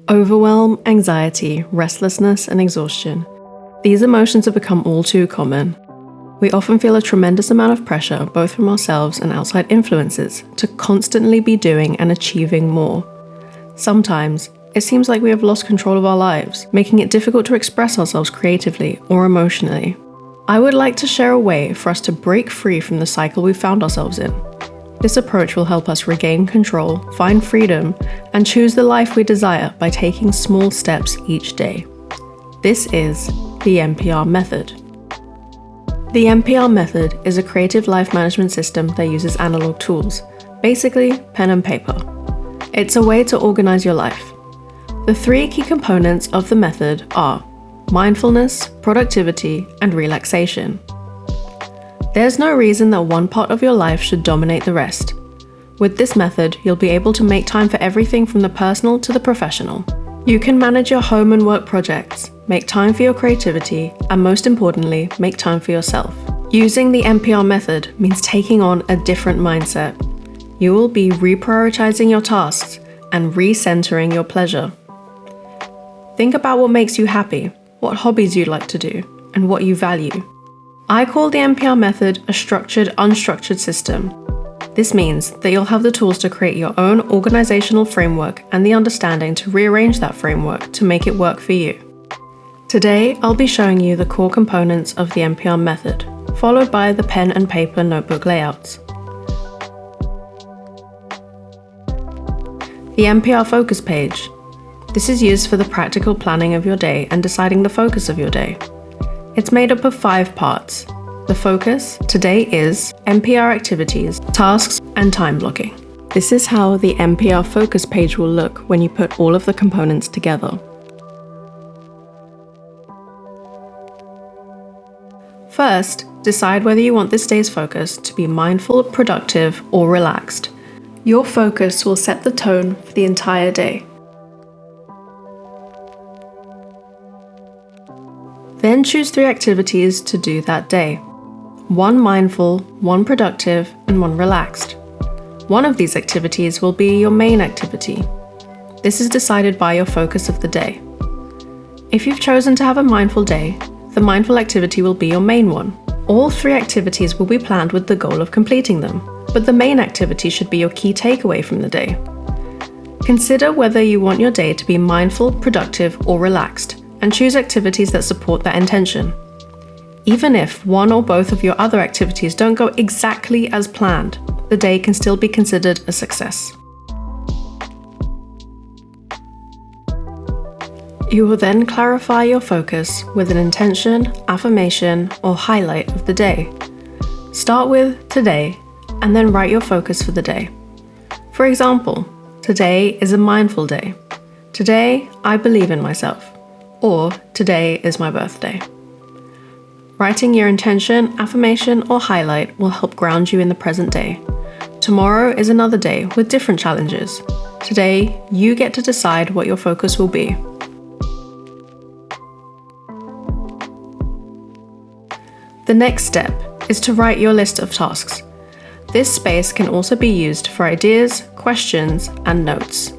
Overwhelm, anxiety, restlessness, and exhaustion. These emotions have become all too common. We often feel a tremendous amount of pressure, both from ourselves and outside influences, to constantly be doing and achieving more. Sometimes, it seems like we have lost control of our lives, making it difficult to express ourselves creatively or emotionally. I would like to share a way for us to break free from the cycle we found ourselves in. This approach will help us regain control, find freedom, and choose the life we desire by taking small steps each day. This is the MPR Method. The MPR Method is a creative life management system that uses analog tools, basically pen and paper. It's a way to organize your life. The three key components of the method are mindfulness, productivity, and relaxation. There's no reason that one part of your life should dominate the rest. With this method, you'll be able to make time for everything from the personal to the professional. You can manage your home and work projects, make time for your creativity, and most importantly, make time for yourself. Using the MPR method means taking on a different mindset. You will be reprioritizing your tasks and recentering your pleasure. Think about what makes you happy, what hobbies you'd like to do, and what you value. I call the MPR method a structured, unstructured system. This means that you'll have the tools to create your own organizational framework and the understanding to rearrange that framework to make it work for you. Today, I'll be showing you the core components of the MPR method, followed by the pen and paper notebook layouts. The MPR focus page. This is used for the practical planning of your day and deciding the focus of your day. It's made up of 5 parts. The focus today is MPR activities, tasks, and time blocking. This is how the MPR focus page will look when you put all of the components together. First, decide whether you want this day's focus to be mindful, productive, or relaxed. Your focus will set the tone for the entire day. Then choose 3 activities to do that day. 1 mindful, 1 productive, and 1 relaxed. One of these activities will be your main activity. This is decided by your focus of the day. If you've chosen to have a mindful day, the mindful activity will be your main one. All 3 activities will be planned with the goal of completing them, but the main activity should be your key takeaway from the day. Consider whether you want your day to be mindful, productive, or relaxed, and choose activities that support that intention. Even if one or both of your other activities don't go exactly as planned, the day can still be considered a success. You will then clarify your focus with an intention, affirmation, or highlight of the day. Start with today, and then write your focus for the day. For example, today is a mindful day. Today, I believe in myself. Or today is my birthday. Writing your intention, affirmation, or highlight will help ground you in the present day. Tomorrow is another day with different challenges. Today, you get to decide what your focus will be. The next step is to write your list of tasks. This space can also be used for ideas, questions, and notes.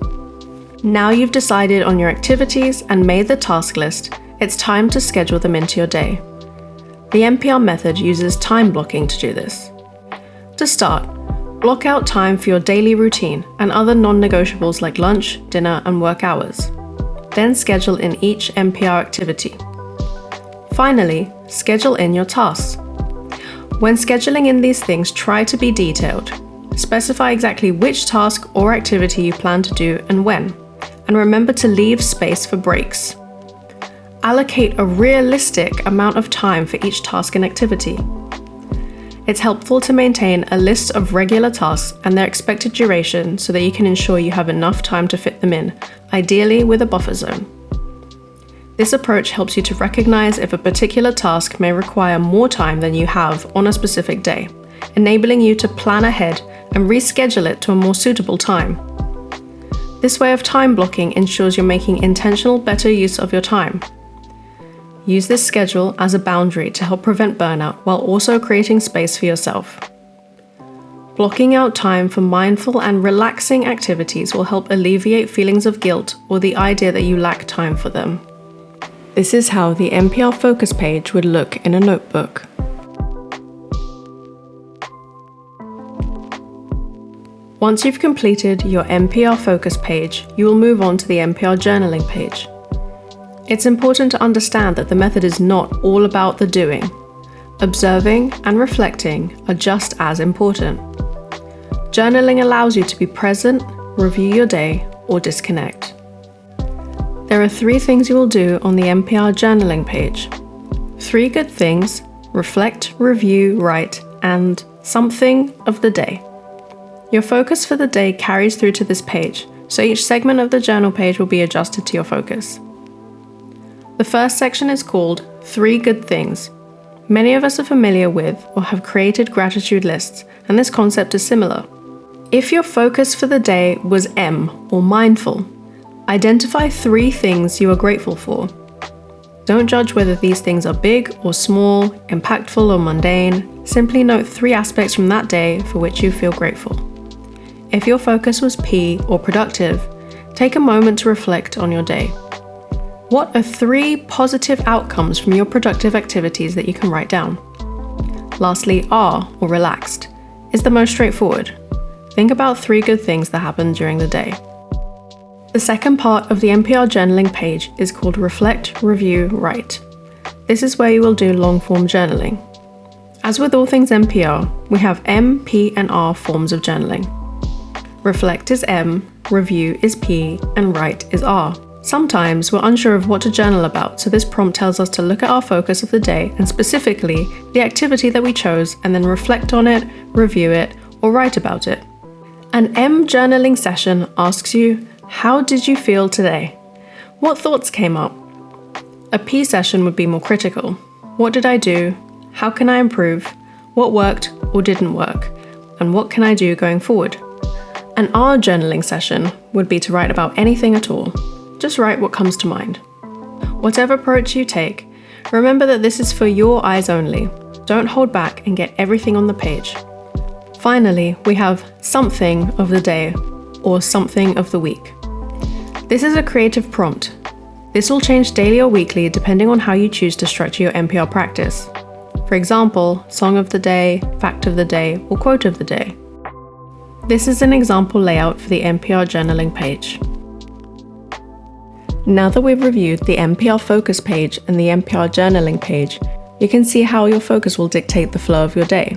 Now you've decided on your activities and made the task list, it's time to schedule them into your day. The MPR method uses time blocking to do this. To start, block out time for your daily routine and other non-negotiables like lunch, dinner, and work hours. Then schedule in each MPR activity. Finally, schedule in your tasks. When scheduling in these things, try to be detailed. Specify exactly which task or activity you plan to do and when. And remember to leave space for breaks. Allocate a realistic amount of time for each task and activity. It's helpful to maintain a list of regular tasks and their expected duration so that you can ensure you have enough time to fit them in, ideally with a buffer zone. This approach helps you to recognize if a particular task may require more time than you have on a specific day, enabling you to plan ahead and reschedule it to a more suitable time. This way of time blocking ensures you're making intentional, better use of your time. Use this schedule as a boundary to help prevent burnout while also creating space for yourself. Blocking out time for mindful and relaxing activities will help alleviate feelings of guilt or the idea that you lack time for them. This is how the MPR focus page would look in a notebook. Once you've completed your MPR focus page, you will move on to the MPR journaling page. It's important to understand that the method is not all about the doing. Observing and reflecting are just as important. Journaling allows you to be present, review your day, or disconnect. There are 3 things you will do on the MPR journaling page. 3 good things: reflect, review, write, and something of the day. Your focus for the day carries through to this page, so each segment of the journal page will be adjusted to your focus. The first section is called 3 Good Things. Many of us are familiar with or have created gratitude lists, and this concept is similar. If your focus for the day was M, or mindful, identify 3 things you are grateful for. Don't judge whether these things are big or small, impactful or mundane. Simply note 3 aspects from that day for which you feel grateful. If your focus was P, or productive, take a moment to reflect on your day. What are 3 positive outcomes from your productive activities that you can write down? Lastly, R, or relaxed, is the most straightforward. Think about 3 good things that happened during the day. The second part of the MPR journaling page is called Reflect, Review, Write. This is where you will do long-form journaling. As with all things MPR, we have M, P, and R forms of journaling. Reflect is M, review is P, and write is R. Sometimes we're unsure of what to journal about, so this prompt tells us to look at our focus of the day and specifically the activity that we chose, and then reflect on it, review it, or write about it. An M journaling session asks you, how did you feel today? What thoughts came up? A P session would be more critical. What did I do? How can I improve? What worked or didn't work? And what can I do going forward? An R journaling session would be to write about anything at all. Just write what comes to mind. Whatever approach you take, remember that this is for your eyes only. Don't hold back and get everything on the page. Finally, we have something of the day or something of the week. This is a creative prompt. This will change daily or weekly depending on how you choose to structure your MPR practice. For example, song of the day, fact of the day, or quote of the day. This is an example layout for the MPR journaling page. Now that we've reviewed the MPR focus page and the MPR journaling page, you can see how your focus will dictate the flow of your day.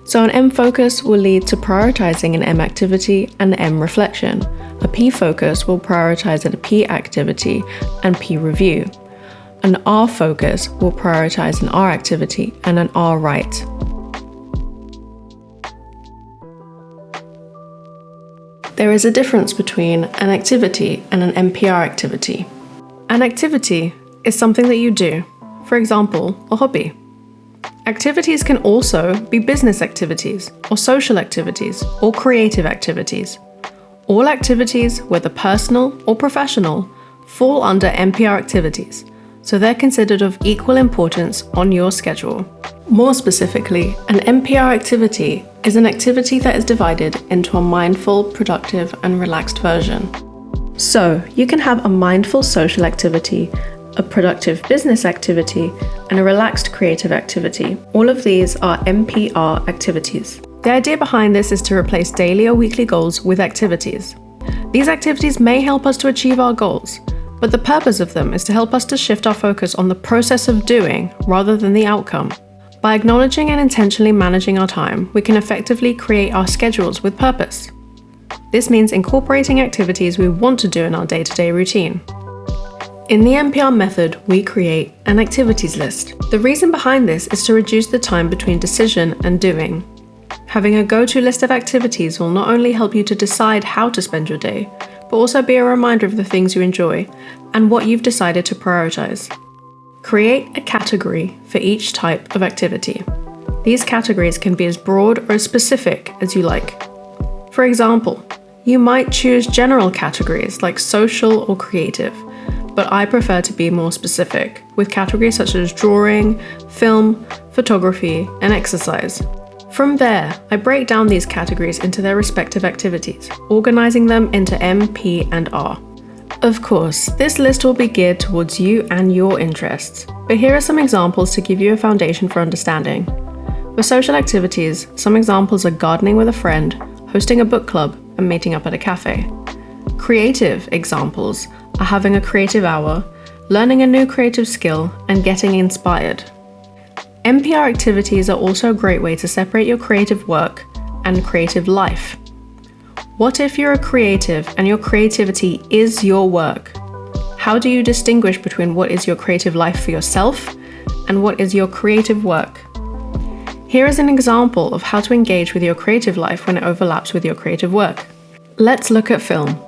So an M focus will lead to prioritizing an M activity and M reflection. A P focus will prioritize a P activity and P review. An R focus will prioritize an R activity and an R write. There is a difference between an activity and an MPR activity. An activity is something that you do, for example, a hobby. Activities can also be business activities, or social activities, or creative activities. All activities, whether personal or professional, fall under MPR activities, so they're considered of equal importance on your schedule. More specifically, an MPR activity is an activity that is divided into a mindful, productive, and relaxed version. So, you can have a mindful social activity, a productive business activity, and a relaxed creative activity. All of these are MPR activities. The idea behind this is to replace daily or weekly goals with activities. These activities may help us to achieve our goals, but the purpose of them is to help us to shift our focus on the process of doing rather than the outcome. By acknowledging and intentionally managing our time, we can effectively create our schedules with purpose. This means incorporating activities we want to do in our day-to-day routine. In the MPR method, we create an activities list. The reason behind this is to reduce the time between decision and doing. Having a go-to list of activities will not only help you to decide how to spend your day, but also be a reminder of the things you enjoy and what you've decided to prioritize. Create a category for each type of activity. These categories can be as broad or as specific as you like. For example, you might choose general categories like social or creative, but I prefer to be more specific, with categories such as drawing, film, photography, and exercise. From there, I break down these categories into their respective activities, organizing them into M, P, and R. Of course, this list will be geared towards you and your interests, but here are some examples to give you a foundation for understanding. For social activities, some examples are gardening with a friend, hosting a book club, and meeting up at a cafe. Creative examples are having a creative hour, learning a new creative skill, and getting inspired. MPR activities are also a great way to separate your creative work and creative life. What if you're a creative and your creativity is your work? How do you distinguish between what is your creative life for yourself and what is your creative work? Here is an example of how to engage with your creative life when it overlaps with your creative work. Let's look at film.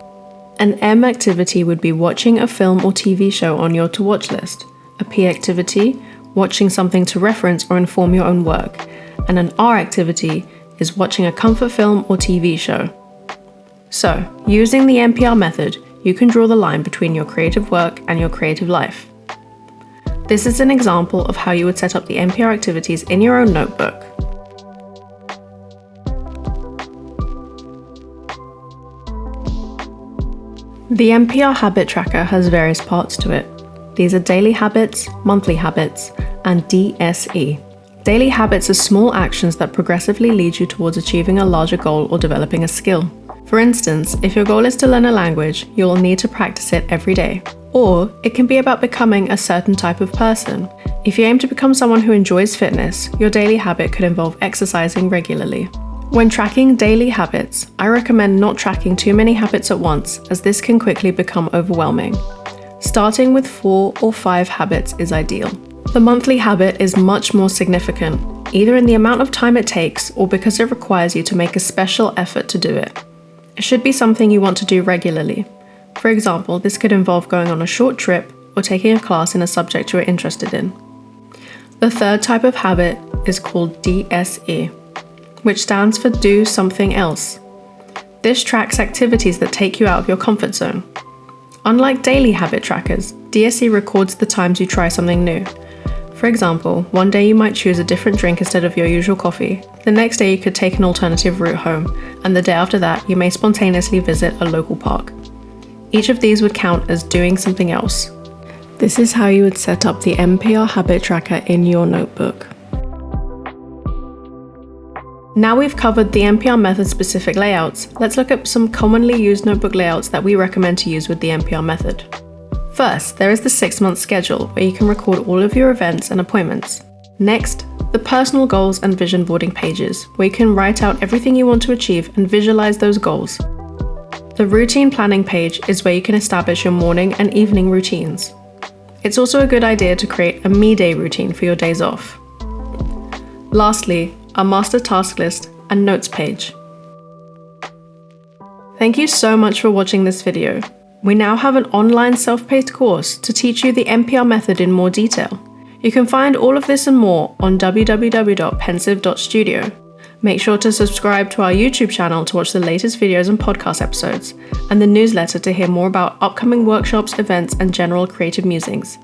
An M activity would be watching a film or TV show on your to-watch list. A P activity, watching something to reference or inform your own work. And an R activity is watching a comfort film or TV show. So, using the MPR method, you can draw the line between your creative work and your creative life. This is an example of how you would set up the MPR activities in your own notebook. The MPR habit tracker has various parts to it. These are daily habits, monthly habits, and DSE. Daily habits are small actions that progressively lead you towards achieving a larger goal or developing a skill. For instance, if your goal is to learn a language, you will need to practice it every day. Or it can be about becoming a certain type of person. If you aim to become someone who enjoys fitness, your daily habit could involve exercising regularly. When tracking daily habits, I recommend not tracking too many habits at once, as this can quickly become overwhelming. Starting with 4 or 5 habits is ideal. The monthly habit is much more significant, either in the amount of time it takes or because it requires you to make a special effort to do it. It should be something you want to do regularly. For example, this could involve going on a short trip or taking a class in a subject you are interested in. The third type of habit is called DSE, which stands for Do Something Else. This tracks activities that take you out of your comfort zone. Unlike daily habit trackers, DSE records the times you try something new. For example, one day you might choose a different drink instead of your usual coffee, the next day you could take an alternative route home, and the day after that you may spontaneously visit a local park. Each of these would count as doing something else. This is how you would set up the MPR habit tracker in your notebook. Now we've covered the MPR method specific layouts, let's look at some commonly used notebook layouts that we recommend to use with the MPR method. First, there is the 6-month schedule, where you can record all of your events and appointments. Next, the personal goals and vision boarding pages, where you can write out everything you want to achieve and visualize those goals. The routine planning page is where you can establish your morning and evening routines. It's also a good idea to create a me day routine for your days off. Lastly, our master task list and notes page. Thank you so much for watching this video. We now have an online self-paced course to teach you the MPR method in more detail. You can find all of this and more on www.pensive.studio. Make sure to subscribe to our YouTube channel to watch the latest videos and podcast episodes, and the newsletter to hear more about upcoming workshops, events, and general creative musings.